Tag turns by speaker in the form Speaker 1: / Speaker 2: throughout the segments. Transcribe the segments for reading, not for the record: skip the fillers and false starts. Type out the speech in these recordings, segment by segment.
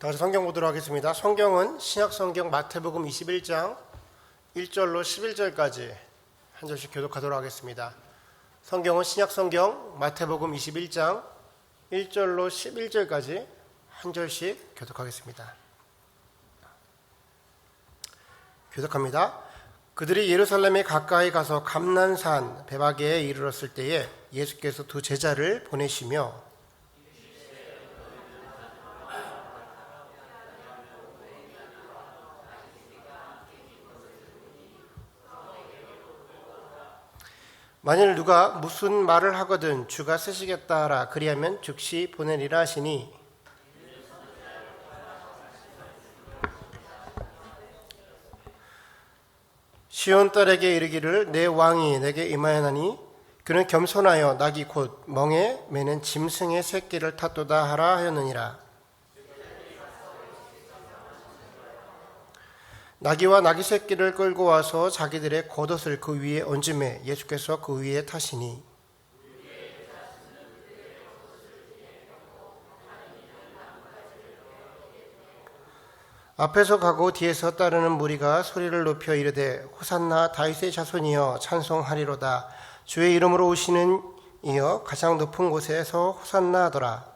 Speaker 1: 다시 성경 보도록 하겠습니다. 성경은 신약성경 마태복음 21장 1절로 11절까지 한 절씩 교독하도록 하겠습니다. 성경은 신약성경 마태복음 21장 1절로 11절까지 한 절씩 교독하겠습니다. 교독합니다. 그들이 예루살렘에 가까이 가서 감난산 베바게에 이르렀을 때에 예수께서 두 제자를 보내시며 만일 누가 무슨 말을 하거든 주가 쓰시겠다 하라. 그리하면 즉시 보내리라 하시니 시온 딸에게 이르기를 내 왕이 내게 임하였나니 그는 겸손하여 낙이 곧 멍에 매는 짐승의 새끼를 탔도다 하라 하였느니라. 나귀와 나귀 새끼를 끌고 와서 자기들의 겉옷을 그 위에 얹음에 예수께서 그 위에 타시니 앞에서 가고 뒤에서 따르는 무리가 소리를 높여 이르되 호산나 다윗의 자손이여 찬송하리로다. 주의 이름으로 오시는 이여 가장 높은 곳에서 호산나 하더라.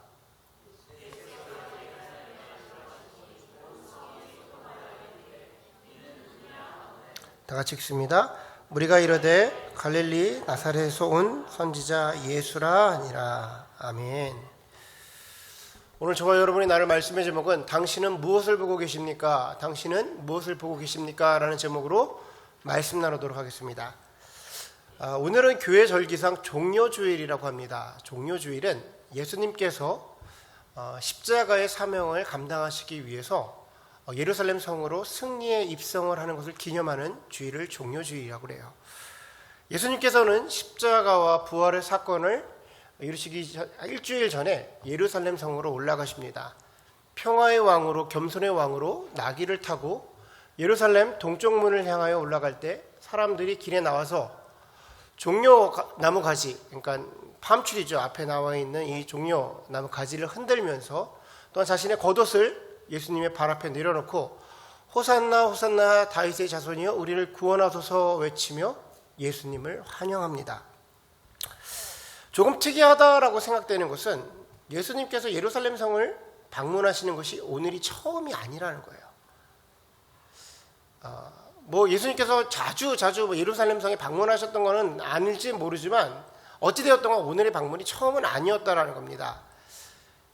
Speaker 1: 다 같이 읽습니다. 무리가 이르되 갈릴리 나사렛에서 온 선지자 예수라 하니라. 아멘. 오늘 저와 여러분이 나눌 말씀의 제목은 당신은 무엇을 보고 계십니까? 당신은 무엇을 보고 계십니까? 라는 제목으로 말씀 나누도록 하겠습니다. 오늘은 교회 절기상 종려주일이라고 합니다. 종려주일은 예수님께서 십자가의 사명을 감당하시기 위해서 예루살렘 성으로 승리의 입성을 하는 것을 기념하는 주일을 종려주일이라고 그래요. 예수님께서는 십자가와 부활의 사건을 이루시기 일주일 전에 예루살렘 성으로 올라가십니다. 평화의 왕으로, 겸손의 왕으로 나귀를 타고 예루살렘 동쪽 문을 향하여 올라갈 때 사람들이 길에 나와서 종려 나무 가지, 그러니까 팜트리죠. 앞에 나와 있는 이 종려 나무 가지를 흔들면서 또한 자신의 겉옷을 예수님의 발 앞에 내려놓고 호산나 호산나 다윗의 자손이여 우리를 구원하소서 외치며 예수님을 환영합니다. 조금 특이하다라고 생각되는 것은 예수님께서 예루살렘 성을 방문하시는 것이 오늘이 처음이 아니라는 거예요. 예수님께서 자주 예루살렘 성에 방문하셨던 것은 아닐지 모르지만 어찌되었던 건 오늘의 방문이 처음은 아니었다라는 겁니다.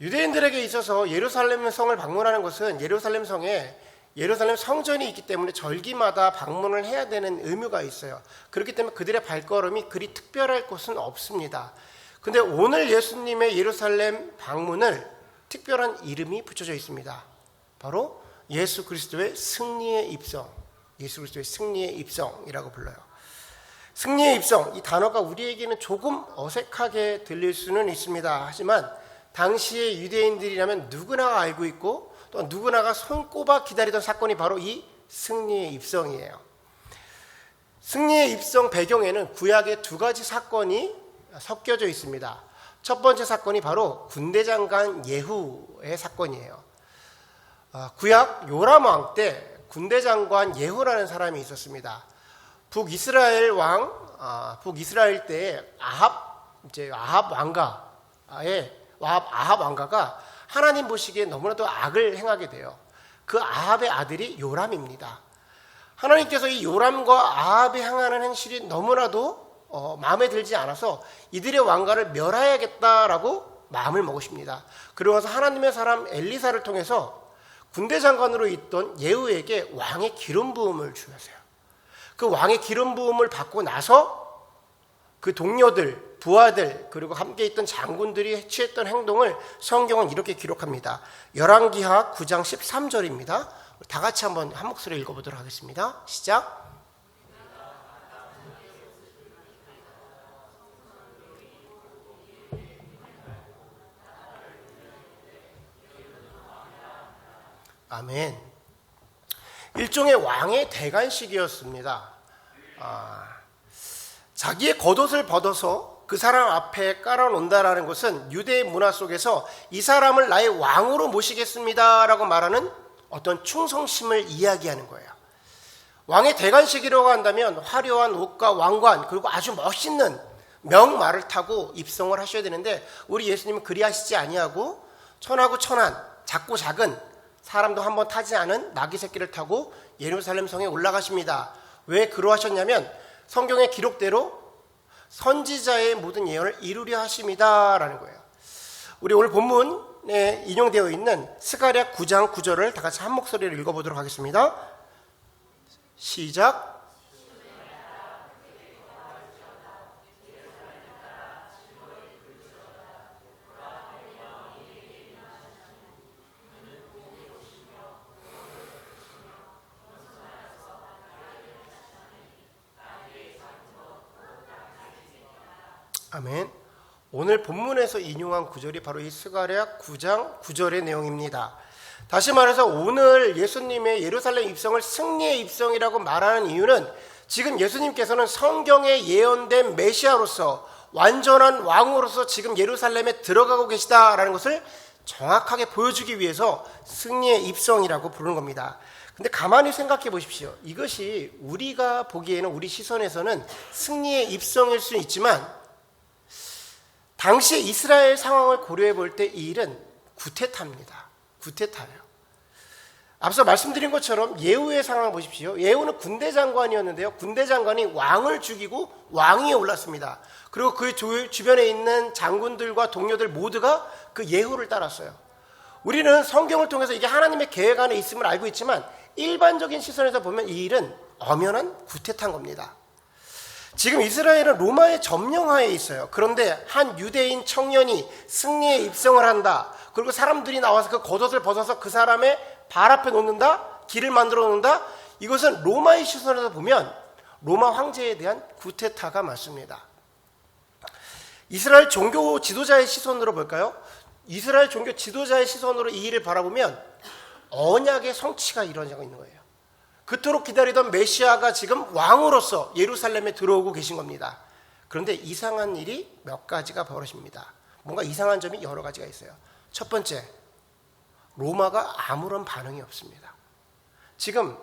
Speaker 1: 유대인들에게 있어서 예루살렘 성을 방문하는 것은 예루살렘 성에 예루살렘 성전이 있기 때문에 절기마다 방문을 해야 되는 의무가 있어요. 그렇기 때문에 그들의 발걸음이 그리 특별할 것은 없습니다. 근데 오늘 예수님의 예루살렘 방문을 특별한 이름이 붙여져 있습니다. 바로 예수 그리스도의 승리의 입성, 예수 그리스도의 승리의 입성이라고 불러요. 승리의 입성, 이 단어가 우리에게는 조금 어색하게 들릴 수는 있습니다. 하지만 당시의 유대인들이라면 누구나 알고 있고 또 누구나가 손꼽아 기다리던 사건이 바로 이 승리의 입성이에요. 승리의 입성 배경에는 구약의 두 가지 사건이 섞여져 있습니다. 첫 번째 사건이 바로 군대 장관 예후의 사건이에요. 구약 요람 왕 때 군대 장관 예후라는 사람이 있었습니다. 북이스라엘 때에 아합 왕가가 하나님 보시기에 너무나도 악을 행하게 돼요. 그 아합의 아들이 요람입니다. 하나님께서 이 요람과 아합이 행하는 행실이 너무나도 마음에 들지 않아서 이들의 왕가를 멸해야겠다라고 마음을 먹으십니다. 그러고 나서 하나님의 사람 엘리사를 통해서 군대 장관으로 있던 예후에게 왕의 기름 부음을 주셨어요. 그 왕의 기름 부음을 받고 나서 그 동료들, 부하들 그리고 함께 있던 장군들이 취했던 행동을 성경은 이렇게 기록합니다. 열왕기하 9장 13절입니다. 다 같이 한번 한 목소리 읽어보도록 하겠습니다. 시작. 아멘. 일종의 왕의 대관식이었습니다. 자기의 겉옷을 벗어서 그 사람 앞에 깔아놓는다라는 것은 유대의 문화 속에서 이 사람을 나의 왕으로 모시겠습니다라고 말하는 어떤 충성심을 이야기하는 거예요. 왕의 대관식이라고 한다면 화려한 옷과 왕관 그리고 아주 멋있는 명말을 타고 입성을 하셔야 되는데 우리 예수님은 그리하시지 아니하고 천하고 천한 작고 작은 사람도 한번 타지 않은 나귀 새끼를 타고 예루살렘 성에 올라가십니다. 왜 그러하셨냐면 성경의 기록대로 선지자의 모든 예언을 이루려 하십니다라는 거예요. 우리 오늘 본문에 인용되어 있는 스가랴 9장 9절을 다 같이 한 목소리로 읽어보도록 하겠습니다. 시작. 아멘. 오늘 본문에서 인용한 구절이 바로 이 스가랴 9장 9절의 내용입니다. 다시 말해서 오늘 예수님의 예루살렘 입성을 승리의 입성이라고 말하는 이유는 지금 예수님께서는 성경에 예언된 메시아로서 완전한 왕으로서 지금 예루살렘에 들어가고 계시다라는 것을 정확하게 보여주기 위해서 승리의 입성이라고 부르는 겁니다. 근데 가만히 생각해 보십시오. 이것이 우리가 보기에는 우리 시선에서는 승리의 입성일 수 있지만 당시 이스라엘 상황을 고려해 볼 때 이 일은 구테타입니다. 구테타예요. 앞서 말씀드린 것처럼 예후의 상황을 보십시오. 예후는 군대 장관이었는데요. 군대 장관이 왕을 죽이고 왕위에 올랐습니다. 그리고 그 주변에 있는 장군들과 동료들 모두가 그 예후를 따랐어요. 우리는 성경을 통해서 이게 하나님의 계획 안에 있음을 알고 있지만 일반적인 시선에서 보면 이 일은 엄연한 구테타인 겁니다. 지금 이스라엘은 로마의 점령하에 있어요. 그런데 한 유대인 청년이 승리에 입성을 한다. 그리고 사람들이 나와서 그 겉옷을 벗어서 그 사람의 발 앞에 놓는다. 길을 만들어 놓는다. 이것은 로마의 시선에서 보면 로마 황제에 대한 구테타가 맞습니다. 이스라엘 종교 지도자의 시선으로 볼까요? 이스라엘 종교 지도자의 시선으로 이 일을 바라보면 언약의 성취가 이루어지고 있는 거예요. 그토록 기다리던 메시아가 지금 왕으로서 예루살렘에 들어오고 계신 겁니다. 그런데 이상한 일이 몇 가지가 벌어집니다. 뭔가 이상한 점이 여러 가지가 있어요. 첫 번째, 로마가 아무런 반응이 없습니다. 지금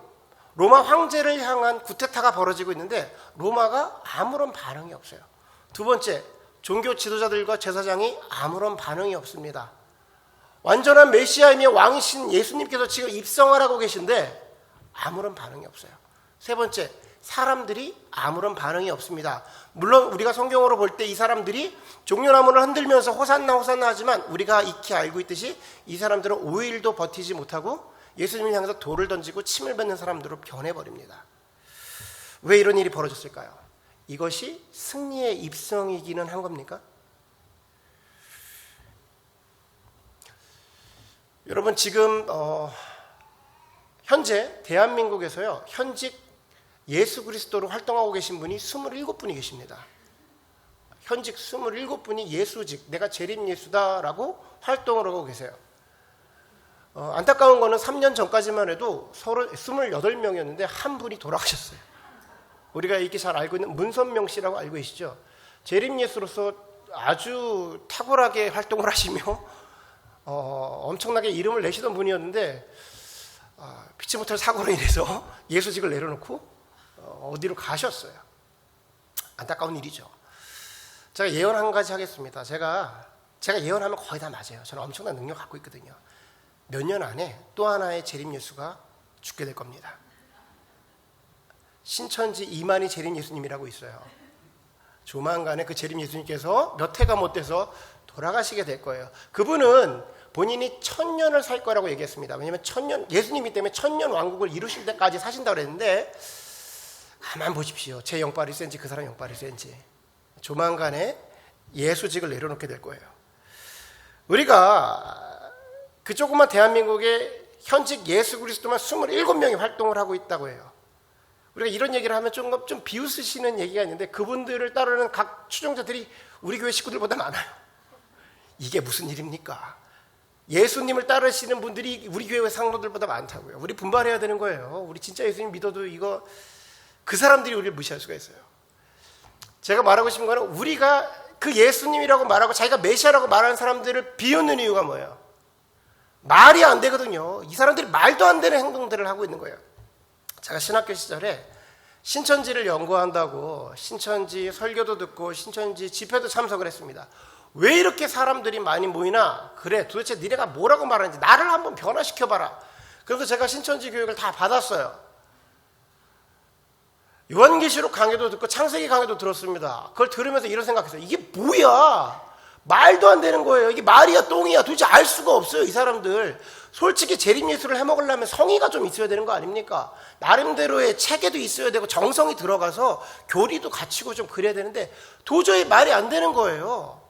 Speaker 1: 로마 황제를 향한 구테타가 벌어지고 있는데 로마가 아무런 반응이 없어요. 두 번째, 종교 지도자들과 제사장이 아무런 반응이 없습니다. 완전한 메시아이며 왕이신 예수님께서 지금 입성을 하고 계신데 아무런 반응이 없어요. 세 번째, 사람들이 아무런 반응이 없습니다. 물론 우리가 성경으로 볼 때 이 사람들이 종려나무를 흔들면서 호산나 호산나 하지만 우리가 익히 알고 있듯이 이 사람들은 5일도 버티지 못하고 예수님을 향해서 돌을 던지고 침을 뱉는 사람들로 변해버립니다. 왜 이런 일이 벌어졌을까요? 이것이 승리의 입성이기는 한 겁니까? 여러분 지금 현재 대한민국에서요 현직 예수 그리스도로 활동하고 계신 분이 27분이 계십니다. 현직 27분이 예수직, 내가 재림 예수다라고 활동을 하고 계세요. 안타까운 거는 3년 전까지만 해도 28명이었는데 한 분이 돌아가셨어요. 우리가 이렇게 잘 알고 있는 문선명 씨라고 알고 계시죠? 재림 예수로서 아주 탁월하게 활동을 하시며 엄청나게 이름을 내시던 분이었는데 피치 못할 사고로 인해서 예수직을 내려놓고 어디로 가셨어요. 안타까운 일이죠. 제가 예언 한 가지 하겠습니다. 제가 예언하면 거의 다 맞아요. 저는 엄청난 능력 갖고 있거든요. 몇 년 안에 또 하나의 재림 예수가 죽게 될 겁니다. 신천지 이만희 재림 예수님이라고 있어요. 조만간에 그 재림 예수님께서 몇 해가 못 돼서 돌아가시게 될 거예요. 그분은 본인이 1000년을 살 거라고 얘기했습니다. 왜냐하면 예수님이 때문에 1000년 왕국을 이루실 때까지 사신다고 그랬는데 가만 보십시오. 제 영빨이 센지 그 사람 영빨이 센지 조만간에 예수직을 내려놓게 될 거예요. 우리가 그 조그만 대한민국에 현직 예수 그리스도만 27명이 활동을 하고 있다고 해요. 우리가 이런 얘기를 하면 좀 비웃으시는 얘기가 있는데 그분들을 따르는 각 추종자들이 우리 교회 식구들보다 많아요. 이게 무슨 일입니까? 예수님을 따르시는 분들이 우리 교회 상도들보다 많다고요. 우리 분발해야 되는 거예요. 우리 진짜 예수님 믿어도 그 사람들이 우리를 무시할 수가 있어요. 제가 말하고 싶은 거는 우리가 그 예수님이라고 말하고 자기가 메시아라고 말하는 사람들을 비웃는 이유가 뭐예요? 말이 안 되거든요. 이 사람들이 말도 안 되는 행동들을 하고 있는 거예요. 제가 신학교 시절에 신천지를 연구한다고 신천지 설교도 듣고 신천지 집회도 참석을 했습니다. 왜 이렇게 사람들이 많이 모이나? 그래, 도대체 니네가 뭐라고 말하는지 나를 한번 변화시켜봐라. 그래서 제가 신천지 교육을 다 받았어요. 요한계시록 강의도 듣고 창세기 강의도 들었습니다. 그걸 들으면서 이런 생각했어요. 이게 뭐야? 말도 안 되는 거예요. 이게 말이야 똥이야 도대체 알 수가 없어요. 이 사람들 솔직히 재림예수를 해먹으려면 성의가 좀 있어야 되는 거 아닙니까? 나름대로의 체계도 있어야 되고 정성이 들어가서 교리도 갖추고 좀 그래야 되는데 도저히 말이 안 되는 거예요.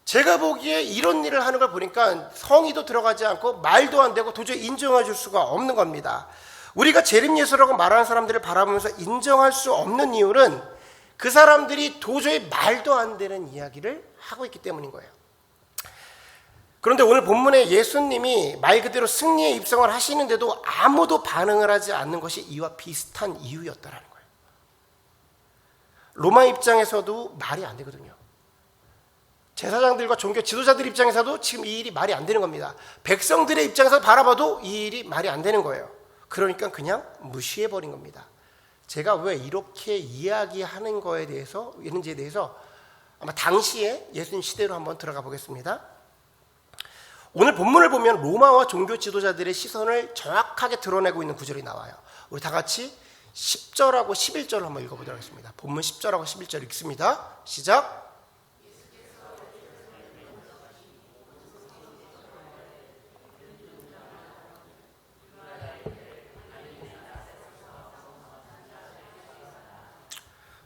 Speaker 1: 제가 보기에 이런 일을 하는 걸 보니까 성의도 들어가지 않고 말도 안 되고 도저히 인정해 줄 수가 없는 겁니다. 우리가 재림예수라고 말하는 사람들을 바라보면서 인정할 수 없는 이유는 그 사람들이 도저히 말도 안 되는 이야기를 하고 있기 때문인 거예요. 그런데 오늘 본문에 예수님이 말 그대로 승리에 입성을 하시는데도 아무도 반응을 하지 않는 것이 이와 비슷한 이유였다라는 거예요. 로마 입장에서도 말이 안 되거든요. 제사장들과 종교 지도자들 입장에서도 지금 이 일이 말이 안 되는 겁니다. 백성들의 입장에서 바라봐도 이 일이 말이 안 되는 거예요. 그러니까 그냥 무시해버린 겁니다. 제가 왜 이렇게 이야기하는 거에 대해서 있는지에 대해서 아마 당시에 예수님 시대로 한번 들어가 보겠습니다. 오늘 본문을 보면 로마와 종교 지도자들의 시선을 정확하게 드러내고 있는 구절이 나와요. 우리 다 같이 10절하고 11절을 한번 읽어보도록 하겠습니다. 본문 10절하고 11절 읽습니다. 시작.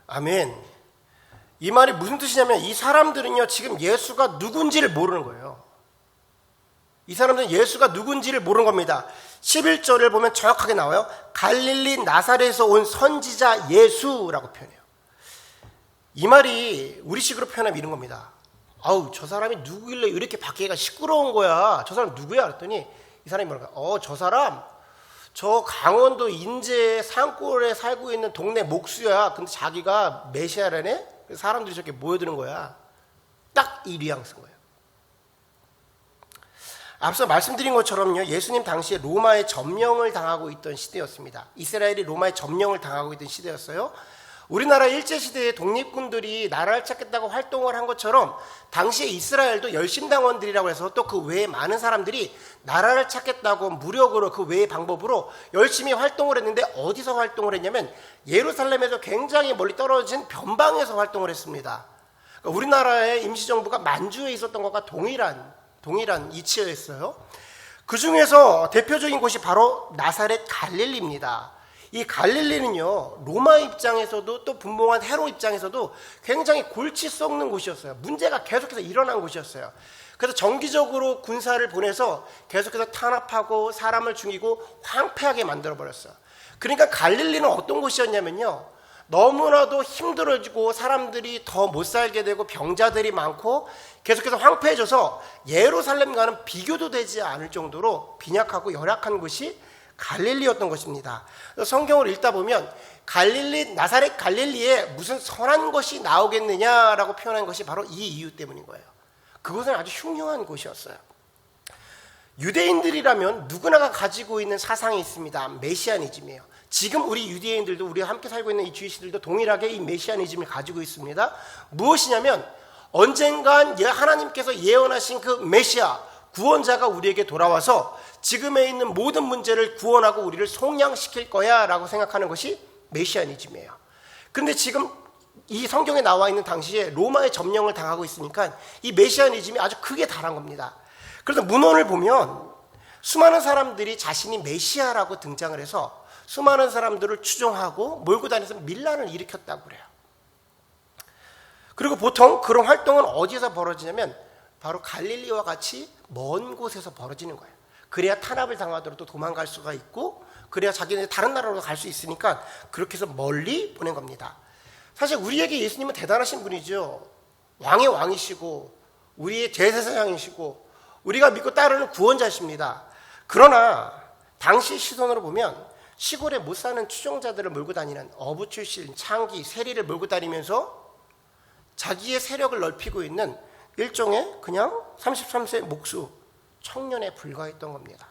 Speaker 1: 아멘. 이 말이 무슨 뜻이냐면 이 사람들은요 지금 예수가 누군지를 모르는 거예요. 이 사람들은 예수가 누군지를 모르는 겁니다. 11절을 보면 정확하게 나와요. 갈릴리 나사렛에서 온 선지자 예수라고 표현해요. 이 말이 우리식으로 표현하면 이런 겁니다. 아우 저 사람이 누구길래 이렇게 밖에가 시끄러운 거야. 저 사람 누구야? 그랬더니 이 사람이 뭐랄까 저 사람 저 강원도 인제 산골에 살고 있는 동네 목수야. 근데 자기가 메시아라네? 사람들이 저렇게 모여드는 거야. 딱 이 뉘앙스인 거예요. 앞서 말씀드린 것처럼요, 예수님 당시에 로마의 점령을 당하고 있던 시대였습니다. 이스라엘이 로마의 점령을 당하고 있던 시대였어요. 우리나라 일제시대에 독립군들이 나라를 찾겠다고 활동을 한 것처럼 당시에 이스라엘도 열심당원들이라고 해서 또 그 외에 많은 사람들이 나라를 찾겠다고 무력으로 그 외의 방법으로 열심히 활동을 했는데 어디서 활동을 했냐면 예루살렘에서 굉장히 멀리 떨어진 변방에서 활동을 했습니다. 그러니까 우리나라의 임시정부가 만주에 있었던 것과 동일한 이치였어요. 그 중에서 대표적인 곳이 바로 나사렛 갈릴리입니다. 이 갈릴리는요 로마 입장에서도 또 분봉한 헤롯 입장에서도 굉장히 골치 썩는 곳이었어요. 문제가 계속해서 일어난 곳이었어요. 그래서 정기적으로 군사를 보내서 계속해서 탄압하고 사람을 죽이고 황폐하게 만들어버렸어요. 그러니까 갈릴리는 어떤 곳이었냐면요 너무나도 힘들어지고 사람들이 더 못 살게 되고 병자들이 많고 계속해서 황폐해져서 예루살렘과는 비교도 되지 않을 정도로 빈약하고 열악한 곳이 갈릴리였던 것입니다. 성경을 읽다 보면 나사렛 갈릴리에 무슨 선한 것이 나오겠느냐라고 표현한 것이 바로 이 이유 때문인 거예요. 그것은 아주 흉흉한 곳이었어요. 유대인들이라면 누구나가 가지고 있는 사상이 있습니다. 메시아니즘이에요. 지금 우리 유대인들도 우리가 함께 살고 있는 이 주이시들도 동일하게 이 메시아니즘을 가지고 있습니다. 무엇이냐면 언젠간 하나님께서 예언하신 그 메시아 구원자가 우리에게 돌아와서 지금에 있는 모든 문제를 구원하고 우리를 속량시킬 거야 라고 생각하는 것이 메시아니즘이에요. 그런데 지금 이 성경에 나와 있는 당시에 로마의 점령을 당하고 있으니까 이 메시아니즘이 아주 크게 달한 겁니다. 그래서 문헌을 보면 수많은 사람들이 자신이 메시아라고 등장을 해서 수많은 사람들을 추종하고 몰고 다니면서 밀란을 일으켰다고 그래요. 그리고 보통 그런 활동은 어디에서 벌어지냐면 바로 갈릴리와 같이 먼 곳에서 벌어지는 거예요. 그래야 탄압을 당하더라도 도망갈 수가 있고 그래야 자기네 다른 나라로 갈 수 있으니까 그렇게 해서 멀리 보낸 겁니다. 사실 우리에게 예수님은 대단하신 분이죠. 왕의 왕이시고 우리의 제사장이시고 우리가 믿고 따르는 구원자십니다. 그러나 당시 시선으로 보면 시골에 못 사는 추종자들을 몰고 다니는 어부 출신 창기 세리를 몰고 다니면서 자기의 세력을 넓히고 있는 일종의 그냥 33세 목수 청년에 불과했던 겁니다.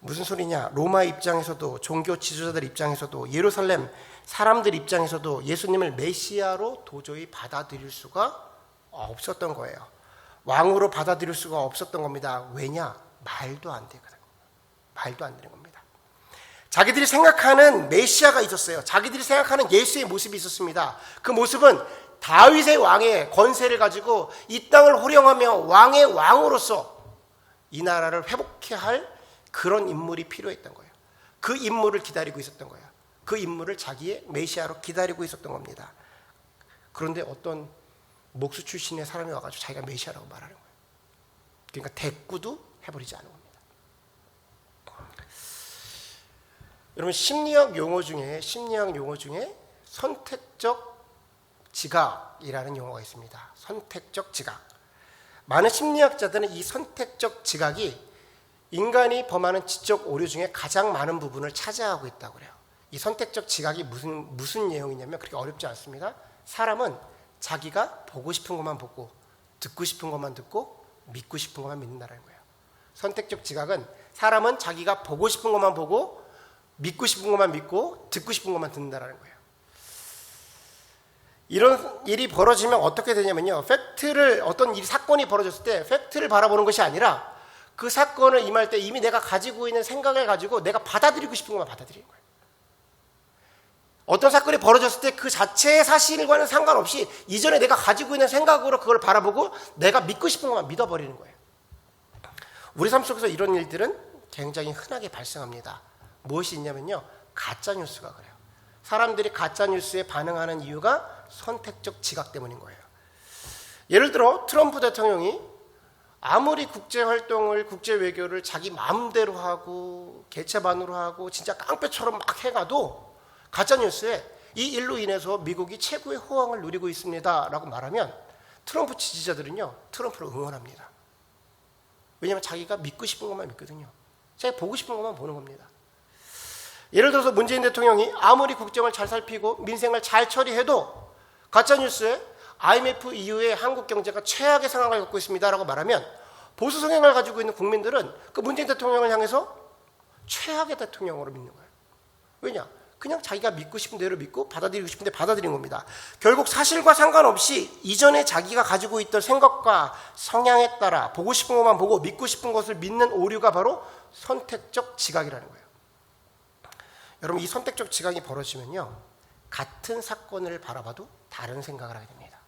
Speaker 1: 무슨 소리냐? 로마 입장에서도, 종교 지도자들 입장에서도, 예루살렘 사람들 입장에서도 예수님을 메시아로 도저히 받아들일 수가 없었던 거예요. 왕으로 받아들일 수가 없었던 겁니다. 왜냐? 말도 안 되거든요. 말도 안 되는 겁니다. 자기들이 생각하는 메시아가 있었어요. 자기들이 생각하는 예수의 모습이 있었습니다. 그 모습은 다윗의 왕의 권세를 가지고 이 땅을 호령하며 왕의 왕으로서 이 나라를 회복해야 할 그런 인물이 필요했던 거예요. 그 인물을 기다리고 있었던 거예요. 그 인물을 자기의 메시아로 기다리고 있었던 겁니다. 그런데 어떤 목수 출신의 사람이 와가지고 자기가 메시아라고 말하는 거예요. 그러니까 대꾸도 해버리지 않은 겁니다. 여러분, 심리학 용어 중에 선택적 지각이라는 용어가 있습니다. 선택적 지각. 많은 심리학자들은 이 선택적 지각이 인간이 범하는 지적 오류 중에 가장 많은 부분을 차지하고 있다고 그래요. 이 선택적 지각이 무슨 내용이냐면 그렇게 어렵지 않습니다. 사람은 자기가 보고 싶은 것만 보고, 듣고 싶은 것만 듣고, 믿고 싶은 것만 믿는다는 거예요. 선택적 지각은 사람은 자기가 보고 싶은 것만 보고, 믿고 싶은 것만 믿고, 듣고 싶은 것만 듣는다는 거예요. 이런 일이 벌어지면 어떻게 되냐면요, 어떤 사건이 벌어졌을 때 팩트를 바라보는 것이 아니라 그 사건을 임할 때 이미 내가 가지고 있는 생각을 가지고 내가 받아들이고 싶은 것만 받아들이는 거예요. 어떤 사건이 벌어졌을 때 그 자체의 사실과는 상관없이 이전에 내가 가지고 있는 생각으로 그걸 바라보고 내가 믿고 싶은 것만 믿어버리는 거예요. 우리 삶 속에서 이런 일들은 굉장히 흔하게 발생합니다. 무엇이 있냐면요, 가짜뉴스가 그래요. 사람들이 가짜뉴스에 반응하는 이유가 선택적 지각 때문인 거예요. 예를 들어 트럼프 대통령이 아무리 국제활동을, 국제외교를 자기 마음대로 하고 개체반으로 하고 진짜 깡패처럼 막 해가도 가짜뉴스에 이 일로 인해서 미국이 최고의 호황을 누리고 있습니다 라고 말하면 트럼프 지지자들은요, 트럼프를 응원합니다. 왜냐하면 자기가 믿고 싶은 것만 믿거든요. 자기가 보고 싶은 것만 보는 겁니다. 예를 들어서 문재인 대통령이 아무리 국정을 잘 살피고 민생을 잘 처리해도 가짜뉴스에 IMF 이후에 한국 경제가 최악의 상황을 겪고 있습니다 라고 말하면 보수 성향을 가지고 있는 국민들은 그 문재인 대통령을 향해서 최악의 대통령으로 믿는 거예요. 왜냐? 그냥 자기가 믿고 싶은 대로 믿고 받아들이고 싶은 데 받아들이는 겁니다. 결국 사실과 상관없이 이전에 자기가 가지고 있던 생각과 성향에 따라 보고 싶은 것만 보고 믿고 싶은 것을 믿는 오류가 바로 선택적 지각이라는 거예요. 여러분, 이 선택적 지각이 벌어지면요, 같은 사건을 바라봐도 다른 생각을 하게 됩니다.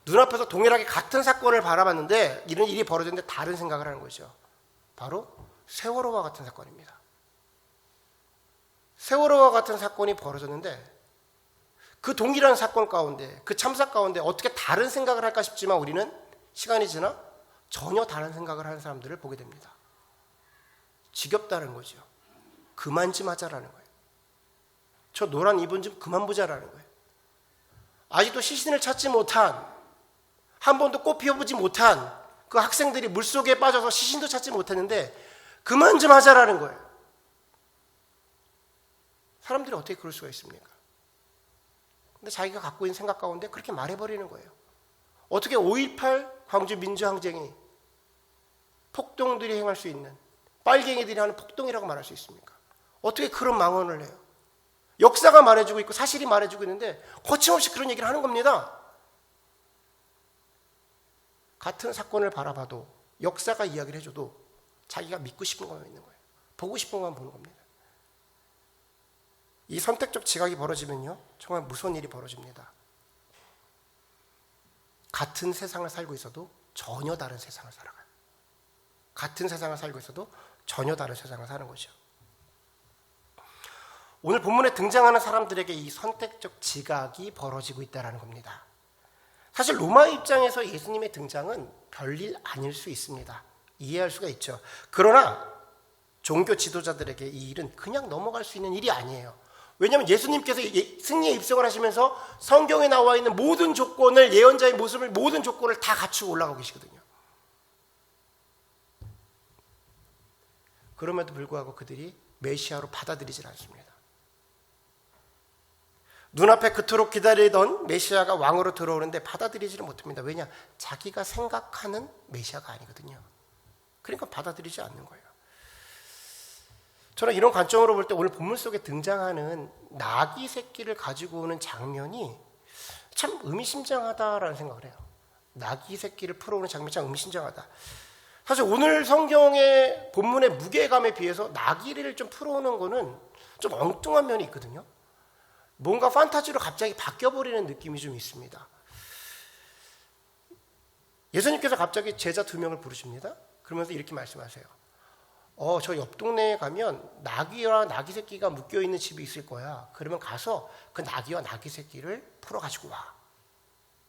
Speaker 1: 눈앞에서 동일하게 같은 사건을 바라봤는데 이런 일이 벌어졌는데 다른 생각을 하는 거죠. 바로 세월호와 같은 사건입니다. 세월호와 같은 사건이 벌어졌는데 그 동일한 사건 가운데, 그 참사 가운데 어떻게 다른 생각을 할까 싶지만 우리는 시간이 지나 전혀 다른 생각을 하는 사람들을 보게 됩니다. 지겹다는 거죠. 그만 좀 하자라는 거예요. 저 노란 이불 좀 그만 보자라는 거예요. 아직도 시신을 찾지 못한, 한 번도 꽃 피워보지 못한 그 학생들이 물속에 빠져서 시신도 찾지 못했는데 그만 좀 하자라는 거예요. 사람들이 어떻게 그럴 수가 있습니까? 근데 자기가 갖고 있는 생각 가운데 그렇게 말해버리는 거예요. 어떻게 5.18 광주 민주항쟁이 폭동들이 행할 수 있는, 빨갱이들이 하는 폭동이라고 말할 수 있습니까? 어떻게 그런 망언을 해요? 역사가 말해주고 있고 사실이 말해주고 있는데 거침없이 그런 얘기를 하는 겁니다. 같은 사건을 바라봐도, 역사가 이야기를 해줘도 자기가 믿고 싶은 것만 믿는 거예요. 보고 싶은 것만 보는 겁니다. 이 선택적 지각이 벌어지면요, 정말 무서운 일이 벌어집니다. 같은 세상을 살고 있어도 전혀 다른 세상을 살아가요. 같은 세상을 살고 있어도 전혀 다른 세상을 사는 거죠. 오늘 본문에 등장하는 사람들에게 이 선택적 지각이 벌어지고 있다는 겁니다. 사실 로마 입장에서 예수님의 등장은 별일 아닐 수 있습니다. 이해할 수가 있죠. 그러나 종교 지도자들에게 이 일은 그냥 넘어갈 수 있는 일이 아니에요. 왜냐하면 예수님께서 승리의 입성을 하시면서 성경에 나와 있는 모든 조건을, 예언자의 모습을, 모든 조건을 다 갖추고 올라가고 계시거든요. 그럼에도 불구하고 그들이 메시아로 받아들이질 않습니다. 눈앞에 그토록 기다리던 메시아가 왕으로 들어오는데 받아들이지를 못합니다. 왜냐? 자기가 생각하는 메시아가 아니거든요. 그러니까 받아들이지 않는 거예요. 저는 이런 관점으로 볼 때 오늘 본문 속에 등장하는 나귀 새끼를 가지고 오는 장면이 참 의미심장하다라는 생각을 해요. 나귀 새끼를 풀어오는 장면이 참 의미심장하다. 사실 오늘 성경의 본문의 무게감에 비해서 나귀를 좀 풀어오는 거는 좀 엉뚱한 면이 있거든요. 뭔가 판타지로 갑자기 바뀌어버리는 느낌이 좀 있습니다. 예수님께서 갑자기 제자 2명을 부르십니다. 그러면서 이렇게 말씀하세요. 저 옆 동네에 가면 나귀와 나귀 새끼가 묶여있는 집이 있을 거야. 그러면 가서 그 나귀와 나귀 새끼를 풀어가지고 와.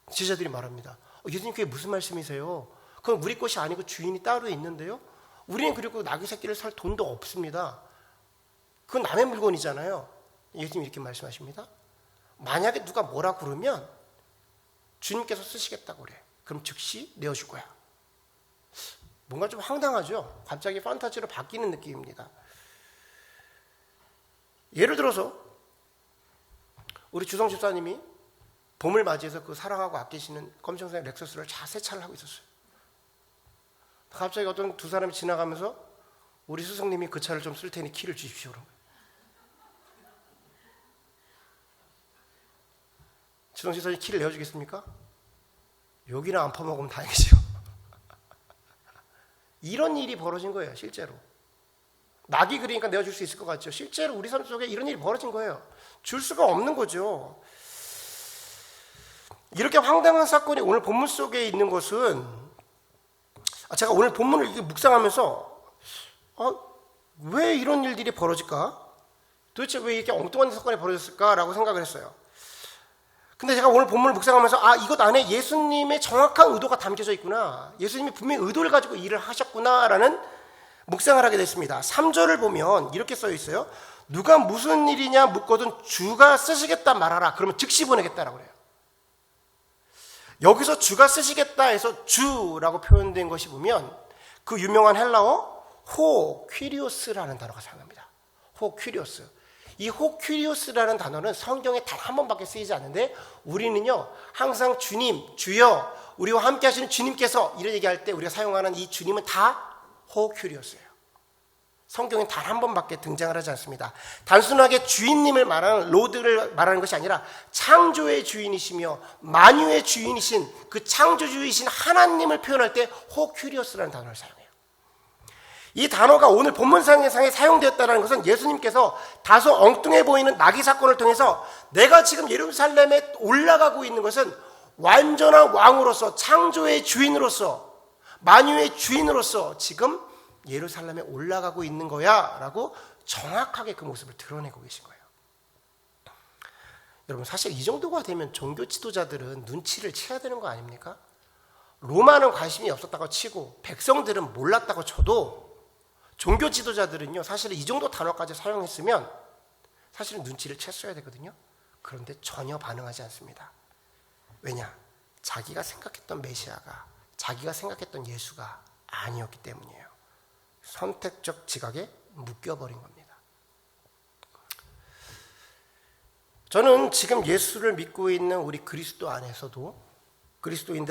Speaker 1: 제자들이 말합니다. 예수님 그게 무슨 말씀이세요? 그건 우리 것이 아니고 주인이 따로 있는데요. 우리는 그리고 나귀 새끼를 살 돈도 없습니다. 그건 남의 물건이잖아요. 예수님 이렇게 말씀하십니다. 만약에 누가 뭐라 그러면 주님께서 쓰시겠다고 그래. 그럼 즉시 내어줄 거야. 뭔가 좀 황당하죠? 갑자기 판타지로 바뀌는 느낌입니다. 예를 들어서 우리 주성 집사님이 봄을 맞이해서 그 사랑하고 아끼시는 검정색 렉서스를 세차를 하고 있었어요. 갑자기 어떤 두 사람이 지나가면서 우리 스승님이 그 차를 좀 쓸 테니 키를 주십시오. 그런 거예요. 주성 집사님 키를 내어주겠습니까? 여기나 안 퍼먹으면 다행이죠. 이런 일이 벌어진 거예요, 실제로. 낙이 그리니까 내어줄 수 있을 것 같죠. 실제로 우리 삶 속에 이런 일이 벌어진 거예요. 줄 수가 없는 거죠. 이렇게 황당한 사건이 오늘 본문 속에 있는 것은 제가 오늘 본문을 이렇게 묵상하면서 왜 이런 일들이 벌어질까? 도대체 왜 이렇게 엉뚱한 사건이 벌어졌을까라고 생각을 했어요. 근데 제가 오늘 본문을 묵상하면서 이것 안에 예수님의 정확한 의도가 담겨져 있구나. 예수님이 분명히 의도를 가지고 일을 하셨구나라는 묵상을 하게 됐습니다. 3절을 보면 이렇게 써 있어요. 누가 무슨 일이냐 묻거든 주가 쓰시겠다 말하라. 그러면 즉시 보내겠다라고 그래요. 여기서 주가 쓰시겠다 해서 주라고 표현된 것이 보면 그 유명한 헬라어 호 퀴리오스라는 단어가 사용합니다. 호 퀴리오스. 이 호큐리오스라는 단어는 성경에 단 한 번밖에 쓰이지 않는데 우리는요 항상 주님, 주여, 우리와 함께 하시는 주님께서 이런 얘기할 때 우리가 사용하는 이 주님은 다 호큐리오스예요. 성경에 단 한 번밖에 등장을 하지 않습니다. 단순하게 주인님을 말하는 로드를 말하는 것이 아니라 창조의 주인이시며 만유의 주인이신 그 창조주이신 하나님을 표현할 때 호큐리오스라는 단어를 사용해요. 이 단어가 오늘 본문상에 사용되었다는 것은 예수님께서 다소 엉뚱해 보이는 나귀 사건을 통해서 내가 지금 예루살렘에 올라가고 있는 것은 완전한 왕으로서 창조의 주인으로서 만유의 주인으로서 지금 예루살렘에 올라가고 있는 거야 라고 정확하게 그 모습을 드러내고 계신 거예요. 여러분 사실 이 정도가 되면 종교 지도자들은 눈치를 채야 되는 거 아닙니까? 로마는 관심이 없었다고 치고 백성들은 몰랐다고 쳐도 종교 지도자들은요 사실은 이 정도 단어까지 사용했으면 사실은 눈치를 챘어야 되거든요. 그런데 전혀 반응하지 않습니다. 왜냐? 자기가 생각했던 메시아가 자기가 생각했던 예수가 아니었기 때문이에요. 선택적 지각에 묶여버린 겁니다. 저는 지금 예수를 믿고 있는 우리 그리스도인들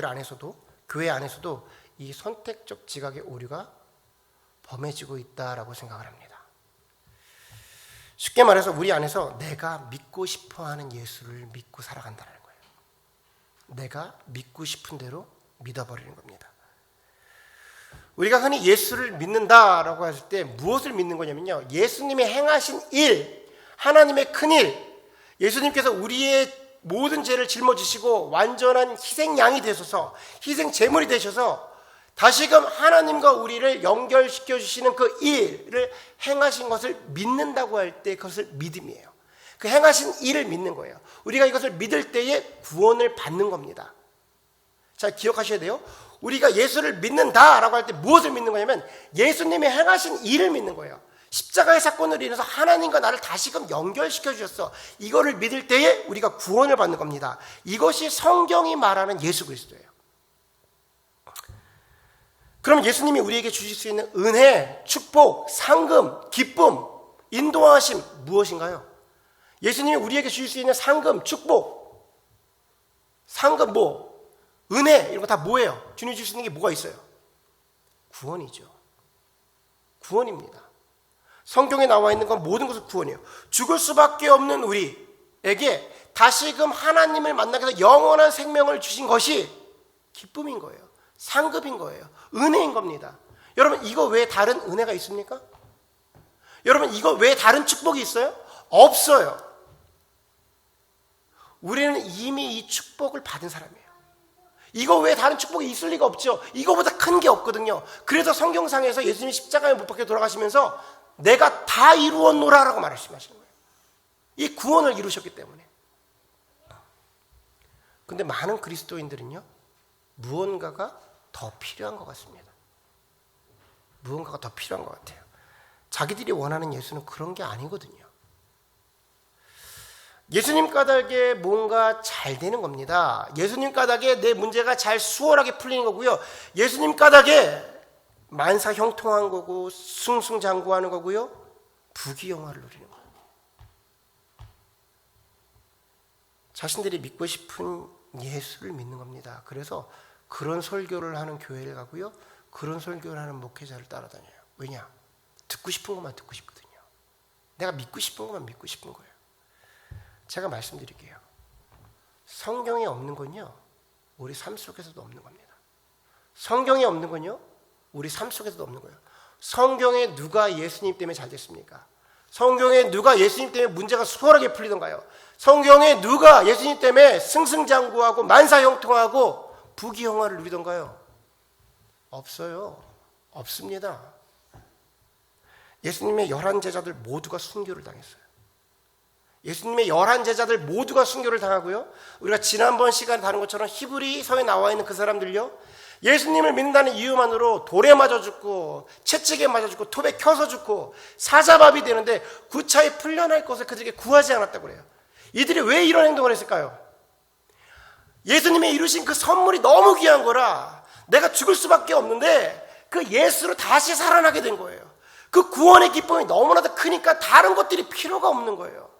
Speaker 1: 안에서도 교회 안에서도 이 선택적 지각의 오류가 범해지고 있다라고 생각을 합니다. 쉽게 말해서 우리 안에서 내가 믿고 싶어하는 예수를 믿고 살아간다는 거예요. 내가 믿고 싶은 대로 믿어버리는 겁니다. 우리가 흔히 예수를 믿는다라고 했을 때 무엇을 믿는 거냐면요, 예수님이 행하신 일, 하나님의 큰 일, 예수님께서 우리의 모든 죄를 짊어지시고 완전한 희생양이 되셔서 희생 제물이 되셔서 다시금 하나님과 우리를 연결시켜 주시는 그 일을 행하신 것을 믿는다고 할 때 그것을 믿음이에요. 그 행하신 일을 믿는 거예요. 우리가 이것을 믿을 때에 구원을 받는 겁니다. 자, 기억하셔야 돼요. 우리가 예수를 믿는다라고 할 때 무엇을 믿는 거냐면 예수님이 행하신 일을 믿는 거예요. 십자가의 사건으로 인해서 하나님과 나를 다시금 연결시켜 주셨어. 이거를 믿을 때에 우리가 구원을 받는 겁니다. 이것이 성경이 말하는 예수 그리스도예요. 그럼 예수님이 우리에게 주실 수 있는 은혜, 축복, 상금, 기쁨, 인도하심 무엇인가요? 예수님이 우리에게 주실 수 있는 상급, 축복, 상급 은혜 이런 거 다 뭐예요? 주님이 주실 수 있는 게 뭐가 있어요? 구원이죠. 구원입니다. 성경에 나와 있는 건 모든 것은 구원이에요. 죽을 수밖에 없는 우리에게 다시금 하나님을 만나게 해서 영원한 생명을 주신 것이 기쁨인 거예요. 상급인 거예요. 은혜인 겁니다. 여러분, 이거 외에 다른 은혜가 있습니까? 여러분, 이거 외에 다른 축복이 있어요? 없어요. 우리는 이미 이 축복을 받은 사람이에요. 이거 외에 다른 축복이 있을 리가 없죠. 이거보다 큰 게 없거든요. 그래서 성경상에서 예수님이 십자가에 못 박혀 돌아가시면서 내가 다 이루었노라라고 말씀하시는 거예요. 이 구원을 이루셨기 때문에. 근데 많은 그리스도인들은요, 무언가가 더 필요한 것 같습니다. 무언가가 더 필요한 것 같아요. 자기들이 원하는 예수는 그런 게 아니거든요. 예수님 까닭에 뭔가 잘 되는 겁니다. 예수님 까닭에 내 문제가 잘 수월하게 풀리는 거고요. 예수님 까닭에 만사 형통한 거고 승승장구하는 거고요. 부귀영화를 누리는 거예요. 자신들이 믿고 싶은 예수를 믿는 겁니다. 그래서 그런 설교를 하는 교회를 가고요. 그런 설교를 하는 목회자를 따라다녀요. 왜냐? 듣고 싶은 것만 듣고 싶거든요. 내가 믿고 싶은 것만 믿고 싶은 거예요. 제가 말씀드릴게요. 성경에 없는 건요, 우리 삶 속에서도 없는 겁니다. 성경에 없는 건요, 우리 삶 속에서도 없는 거예요. 성경에 누가 예수님 때문에 잘 됐습니까? 성경에 누가 예수님 때문에 문제가 수월하게 풀리던가요? 성경에 누가 예수님 때문에 승승장구하고 만사형통하고 부귀영화를 누리던가요? 없어요. 없습니다. 예수님의 11제자들 모두가 순교를 당했어요. 예수님의 11제자들 모두가 순교를 당하고요. 우리가 지난번 시간에 다룬 것처럼 히브리서에 나와 있는 그 사람들요, 예수님을 믿는다는 이유만으로 돌에 맞아 죽고 채찍에 맞아 죽고 톱에 켜서 죽고 사자밥이 되는데 구차히 풀려날 것을 그들에게 구하지 않았다고 그래요. 이들이 왜 이런 행동을 했을까요? 예수님이 이루신 그 선물이 너무 귀한 거라 내가 죽을 수밖에 없는데 그 예수로 다시 살아나게 된 거예요. 그 구원의 기쁨이 너무나도 크니까 다른 것들이 필요가 없는 거예요.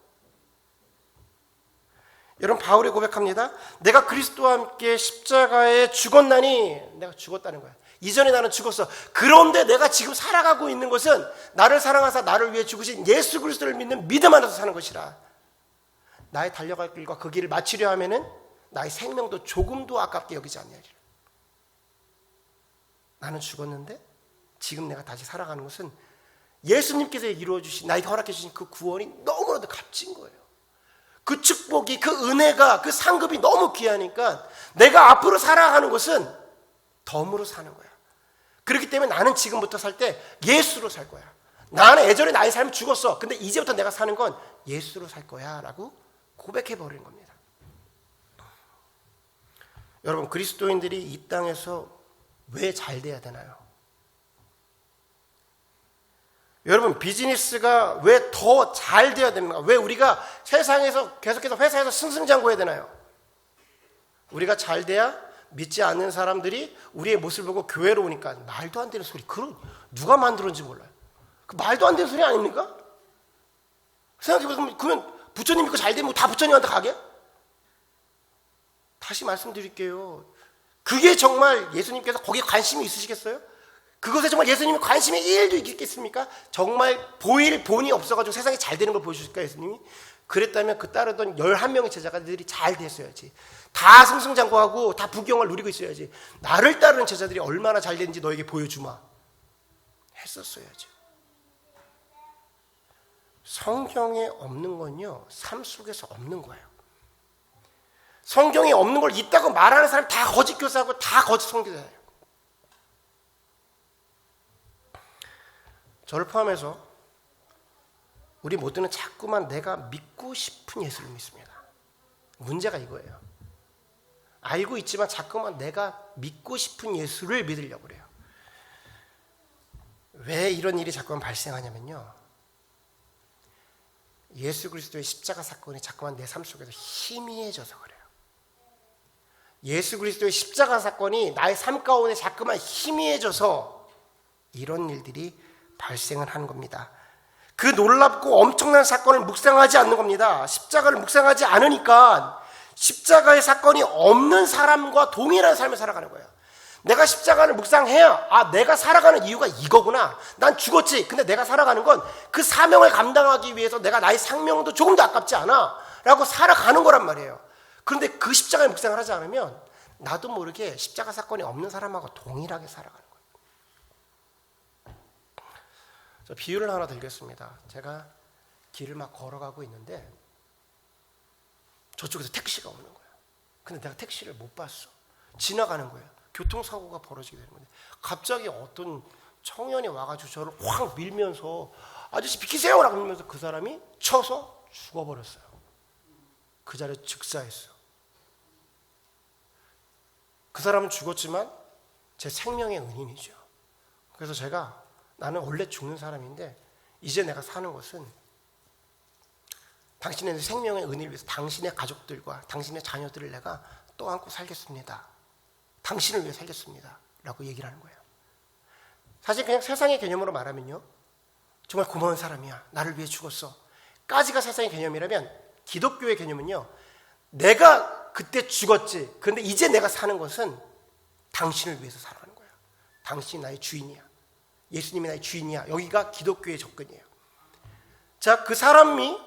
Speaker 1: 여러분, 바울이 고백합니다. 내가 그리스도와 함께 십자가에 죽었나니, 내가 죽었다는 거야. 이전에 나는 죽었어. 그런데 내가 지금 살아가고 있는 것은 나를 사랑하사 나를 위해 죽으신 예수 그리스도를 믿는 믿음 안에서 사는 것이라. 나의 달려갈 길과 그 길을 마치려 하면은 나의 생명도 조금도 아깝게 여기지 않느니라. 나는 죽었는데 지금 내가 다시 살아가는 것은 예수님께서 이루어주신, 나에게 허락해 주신 그 구원이 너무나도 값진 거예요. 그 축복이, 그 은혜가, 그 상급이 너무 귀하니까 내가 앞으로 살아가는 것은 덤으로 사는 거야. 그렇기 때문에 나는 지금부터 살 때 예수로 살 거야. 나는 예전에 나의 삶이 죽었어. 근데 이제부터 내가 사는 건 예수로 살 거야 라고 고백해 버리는 겁니다. 여러분, 그리스도인들이 이 땅에서 왜 잘 돼야 되나요? 여러분, 비즈니스가 왜 더 잘 돼야 됩니까? 왜 우리가 세상에서 계속해서 회사에서 승승장구해야 되나요? 우리가 잘 돼야 믿지 않는 사람들이 우리의 모습을 보고 교회로 오니까 말도 안 되는 소리, 그런 누가 만들었는지 몰라요. 그 말도 안 되는 소리 아닙니까? 생각해보면 그러면 부처님 믿고 잘 되면 다 부처님한테 가게? 다시 말씀드릴게요. 그게 정말 예수님께서 거기에 관심이 있으시겠어요? 그것에 정말 예수님이 관심이 1도 있겠습니까? 정말 보일 본이 없어가지고 세상에 잘 되는 걸 보여주실까 예수님이? 그랬다면 그 따르던 11명의 제자들이 잘 됐어야지. 다 승승장구하고 다 부귀영화를 누리고 있어야지. 나를 따르는 제자들이 얼마나 잘 되는지 너에게 보여주마 했었어야죠. 성경에 없는 건요, 삶 속에서 없는 거예요. 성경에 없는 걸 있다고 말하는 사람 다 거짓 교사하고 다 거짓 선교사예요. 저를 포함해서 우리 모두는 자꾸만 내가 믿고 싶은 예수를 믿습니다. 문제가 이거예요. 알고 있지만 자꾸만 내가 믿고 싶은 예수를 믿으려고 그래요. 왜 이런 일이 자꾸만 발생하냐면요, 예수 그리스도의 십자가 사건이 자꾸만 내 삶 속에서 희미해져서 그래요. 예수 그리스도의 십자가 사건이 나의 삶 가운데 자꾸만 희미해져서 이런 일들이 발생을 하는 겁니다. 그 놀랍고 엄청난 사건을 묵상하지 않는 겁니다. 십자가를 묵상하지 않으니까 십자가의 사건이 없는 사람과 동일한 삶을 살아가는 거예요. 내가 십자가를 묵상해야 내가 살아가는 이유가 이거구나. 난 죽었지. 근데 내가 살아가는 건 그 사명을 감당하기 위해서 내가 나의 생명도 조금도 아깝지 않아 라고 살아가는 거란 말이에요. 그런데 그 십자가의 묵상을 하지 않으면 나도 모르게 십자가 사건이 없는 사람하고 동일하게 살아가는 거예요. 저 비유를 하나 드리겠습니다. 제가 길을 막 걸어가고 있는데 저쪽에서 택시가 오는 거예요. 근데 내가 택시를 못 봤어. 지나가는 거예요. 교통사고가 벌어지게 되는 건데 갑자기 어떤 청년이 와가지고 저를 확 밀면서 아저씨 비키세요 라고 밀면서 그 사람이 쳐서 죽어버렸어요. 그 자리에 즉사했어요. 그 사람은 죽었지만 제 생명의 은인이죠. 그래서 제가 나는 원래 죽는 사람인데 이제 내가 사는 것은 당신의 생명의 은혜를 위해서 당신의 가족들과 당신의 자녀들을 내가 떠안고 살겠습니다. 당신을 위해 살겠습니다. 라고 얘기를 하는 거예요. 사실 그냥 세상의 개념으로 말하면요. 정말 고마운 사람이야. 나를 위해 죽었어. 까지가 세상의 개념이라면 기독교의 개념은요. 내가 그때 죽었지. 그런데 이제 내가 사는 것은 당신을 위해서 살아가는 거야. 당신이 나의 주인이야. 예수님이 나의 주인이야. 여기가 기독교의 접근이에요. 자, 그 사람이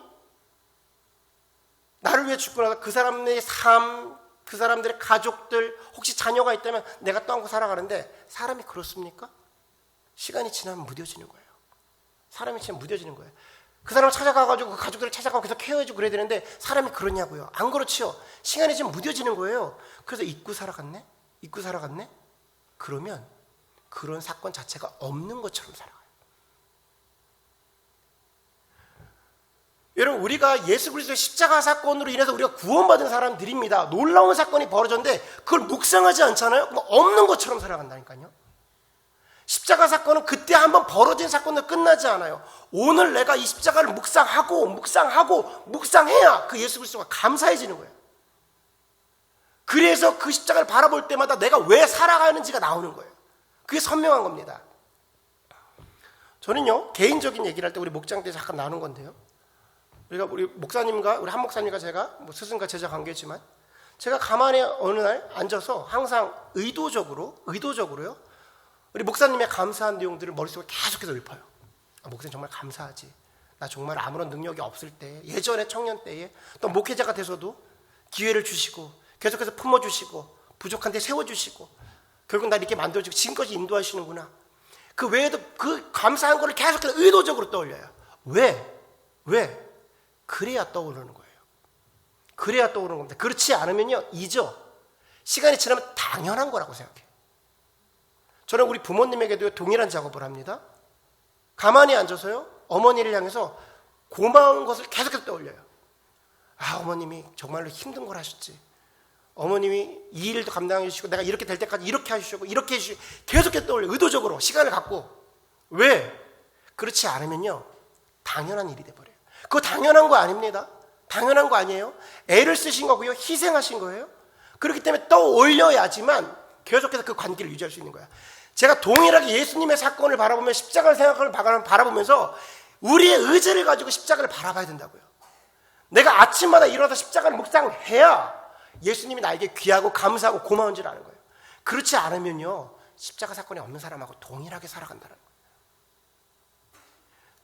Speaker 1: 나를 위해 죽고 나서 그 사람의 삶, 그 사람들의 가족들, 혹시 자녀가 있다면 내가 떠안고 살아가는데 사람이 그렇습니까? 시간이 지나면 무뎌지는 거예요. 사람이 지나면 무뎌지는 거예요. 그 사람을 찾아가가지고 그 가족들을 찾아가고 계속 케어해주고 그래야 되는데 사람이 그러냐고요. 안 그렇지요. 시간이 지금 무뎌지는 거예요. 그래서 잊고 살아갔네? 잊고 살아갔네? 그러면 그런 사건 자체가 없는 것처럼 살아가요. 여러분, 우리가 예수 그리스도의 십자가 사건으로 인해서 우리가 구원받은 사람들입니다. 놀라운 사건이 벌어졌는데 그걸 묵상하지 않잖아요? 없는 것처럼 살아간다니까요. 십자가 사건은 그때 한번 벌어진 사건으로 끝나지 않아요. 오늘 내가 이 십자가를 묵상해야 그 예수 그리스도가 감사해지는 거예요. 그래서 그 십자가를 바라볼 때마다 내가 왜 살아가는지가 나오는 거예요. 그게 선명한 겁니다. 저는요, 개인적인 얘기를 할 때 우리 목장 때 잠깐 나눈 건데요. 우리 목사님과 우리 한 목사님과 제가 스승과 제자 관계지만 제가 가만히 어느 날 앉아서 항상 의도적으로요. 우리 목사님의 감사한 내용들을 머릿속에 계속해서 읊어요. 목사님 정말 감사하지. 나 정말 아무런 능력이 없을 때, 예전에 청년 때에 또 목회자가 돼서도 기회를 주시고 계속해서 품어주시고 부족한 데 세워주시고 결국 나 이렇게 만들어주고 지금까지 인도하시는구나. 그 외에도 그 감사한 거를 계속해서 의도적으로 떠올려요. 왜? 그래야 떠오르는 거예요. 그래야 떠오르는 겁니다. 그렇지 않으면요, 잊어. 시간이 지나면 당연한 거라고 생각해요. 저는 우리 부모님에게도 동일한 작업을 합니다. 가만히 앉아서요, 어머니를 향해서 고마운 것을 계속해서 떠올려요. 어머님이 정말로 힘든 걸 하셨지. 어머님이 이 일도 감당해 주시고 내가 이렇게 될 때까지 이렇게 해주시고 이렇게 해주시고 계속해서 떠올려요. 의도적으로 시간을 갖고. 왜? 그렇지 않으면요, 당연한 일이 돼버려요. 그거 당연한 거 아닙니다. 당연한 거 아니에요. 애를 쓰신 거고요. 희생하신 거예요. 그렇기 때문에 떠올려야지만 계속해서 그 관계를 유지할 수 있는 거야. 제가 동일하게 예수님의 사건을 바라보면 십자가를 바라보면서 우리의 의지를 가지고 십자가를 바라봐야 된다고요. 내가 아침마다 일어나서 십자가를 묵상해야 예수님이 나에게 귀하고 감사하고 고마운 줄 아는 거예요. 그렇지 않으면요, 십자가 사건이 없는 사람하고 동일하게 살아간다는 거예요.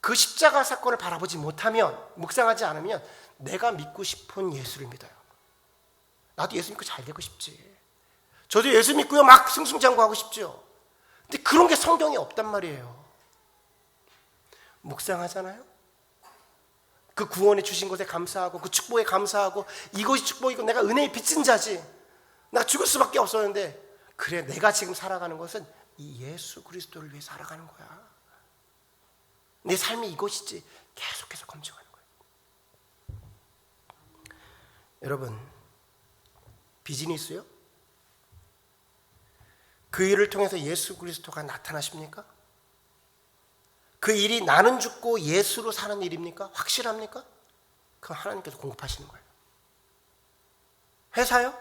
Speaker 1: 그 십자가 사건을 바라보지 못하면, 묵상하지 않으면 내가 믿고 싶은 예수를 믿어요. 나도 예수 믿고 잘 되고 싶지. 저도 예수 믿고요 막 승승장구하고 싶죠. 근데 그런 게 성경에 없단 말이에요. 묵상하잖아요. 그 구원에 주신 것에 감사하고 그 축복에 감사하고 이것이 축복이고 내가 은혜의 빚진 자지. 내가 죽을 수밖에 없었는데 그래, 내가 지금 살아가는 것은 이 예수 그리스도를 위해 살아가는 거야. 내 삶이 이것이지. 계속해서 검증하는 거예요. 여러분, 비즈니스요? 그 일을 통해서 예수 그리스도가 나타나십니까? 그 일이 나는 죽고 예수로 사는 일입니까? 확실합니까? 그건 하나님께서 공급하시는 거예요. 회사요?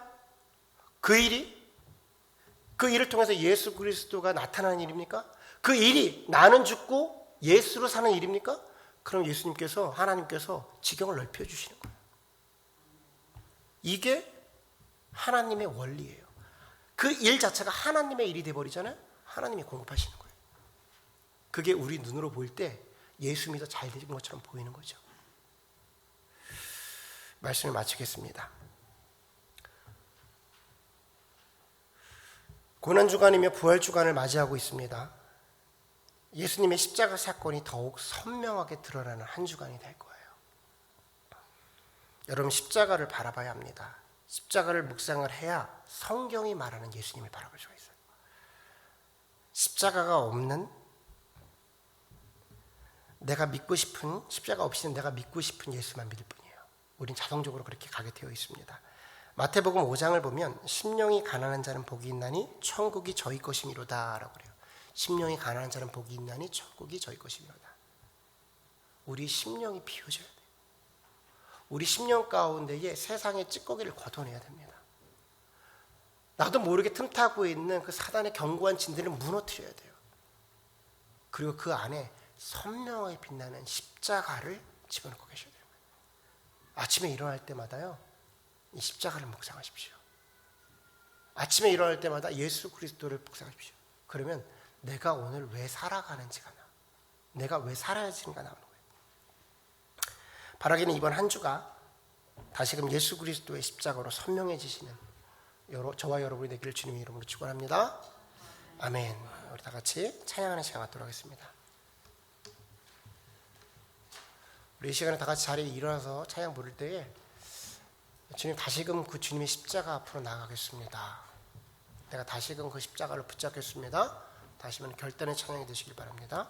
Speaker 1: 그 일을 통해서 예수 그리스도가 나타나는 일입니까? 그 일이 나는 죽고 예수로 사는 일입니까? 그럼 예수님께서, 하나님께서 지경을 넓혀주시는 거예요. 이게 하나님의 원리예요. 그 일 자체가 하나님의 일이 돼버리잖아요. 하나님이 공급하시는 거예요. 그게 우리 눈으로 보일 때 예수 믿어 잘 되는 것처럼 보이는 거죠. 말씀을 마치겠습니다. 고난주간이며 부활주간을 맞이하고 있습니다. 예수님의 십자가 사건이 더욱 선명하게 드러나는 한 주간이 될 거예요. 여러분, 십자가를 바라봐야 합니다. 십자가를 묵상을 해야 성경이 말하는 예수님을 바라볼 수가 있어요. 십자가가 없는, 내가 믿고 싶은, 십자가 없이는 내가 믿고 싶은 예수만 믿을 뿐이에요. 우린 자동적으로 그렇게 가게 되어 있습니다. 마태복음 5장을 보면 심령이 가난한 자는 복이 있나니 천국이 저희 것이미로다 라고 그래요. 심령이 가난한 자는 복이 있나니 천국이 저희 것이미로다. 우리 심령이 비워져야 돼요. 우리 심령 가운데에 세상의 찌꺼기를 걷어내야 됩니다. 나도 모르게 틈타고 있는 그 사단의 견고한 진들을 무너뜨려야 돼요. 그리고 그 안에 선명하게 빛나는 십자가를 집어넣고 계셔야 돼요. 아침에 일어날 때마다요, 이 십자가를 묵상하십시오. 아침에 일어날 때마다 예수 그리스도를 묵상하십시오. 그러면 내가 오늘 왜 살아가는지가 내가 왜 살아야 하는지가 나오는 거예요. 바라기는 이번 한 주가 다시금 예수 그리스도의 십자가로 선명해지시는 저와 여러분이 되기를 주님의 이름으로 축원합니다. 아멘. 우리 다 같이 찬양하는 시간 갖도록 하겠습니다. 우리 이 시간에 다 같이 자리에 일어나서 찬양 부를 때에 주님, 다시금 그 주님의 십자가 앞으로 나가겠습니다. 내가 다시금 그 십자가를 붙잡겠습니다. 다시금 결단의 찬양이 되시길 바랍니다.